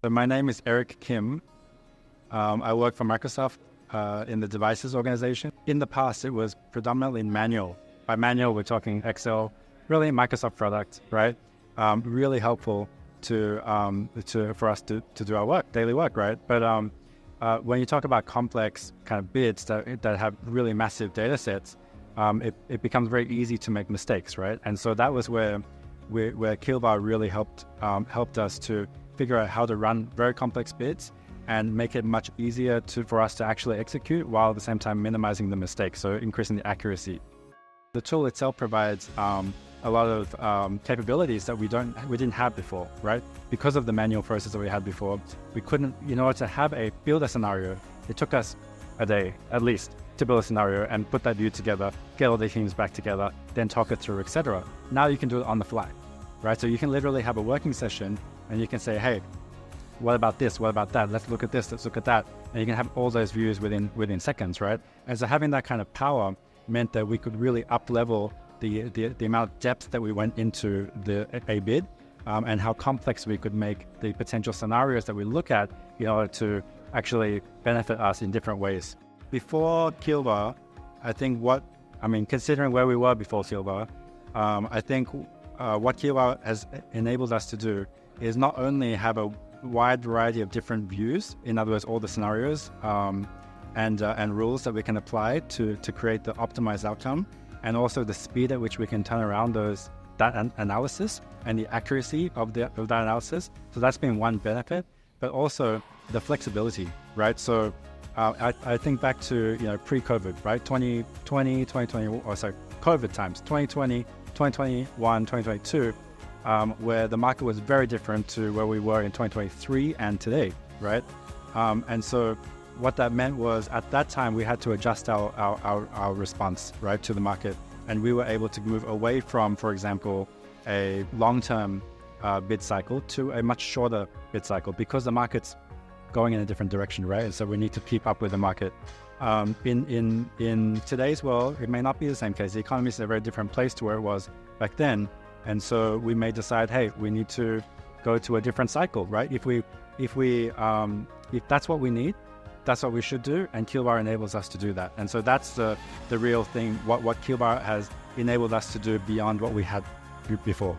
So my name is Eric Kim. I work for Microsoft in the devices organization. In the past, it was predominantly manual. By manual, we're talking Excel, really Microsoft product, right? Really helpful for us to do our work, daily work, right? But when you talk about complex kind of bids that have really massive data sets, it becomes very easy to make mistakes, right? And so that was where Keelvar really helped us to figure out how to run very complex bids and make it much easier for us to actually execute, while at the same time minimizing the mistakes, so increasing the accuracy. The tool itself provides a lot of capabilities that we didn't have before, right? Because of the manual process that we had before, we couldn't, in order to build a scenario, it took us a day at least to build a scenario and put that view together, get all the teams back together, then talk it through, etc. Now you can do it on the fly, right? So you can literally have a working session and you can say, hey, what about this? What about that? Let's look at this, let's look at that. And you can have all those views within seconds, right? And so having that kind of power meant that we could really up-level the amount of depth that we went into a bid, and how complex we could make the potential scenarios that we look at in order to actually benefit us in different ways. Before Keelvar, considering where we were before Keelvar, I think what Keelvar has enabled us to do is not only have a wide variety of different views, in other words, all the scenarios and rules that we can apply to create the optimized outcome, and also the speed at which we can turn around that analysis and the accuracy of that analysis. So that's been one benefit, but also the flexibility, right? So I think back to pre-COVID, right? 2020, COVID times, 2020, 2021, 2022, where the market was very different to where we were in 2023 and today, right? And so what that meant was, at that time, we had to adjust our response, right, to the market. And we were able to move away from, for example, a long-term bid cycle to a much shorter bid cycle, because the market's going in a different direction, right? And so we need to keep up with the market. In today's world, it may not be the same case. The economy is in a very different place to where it was back then. And so we may decide, hey, we need to go to a different cycle, right? If that's what we need, that's what we should do, and Keelvar enables us to do that. And so that's the real thing, what Keelvar has enabled us to do beyond what we had before.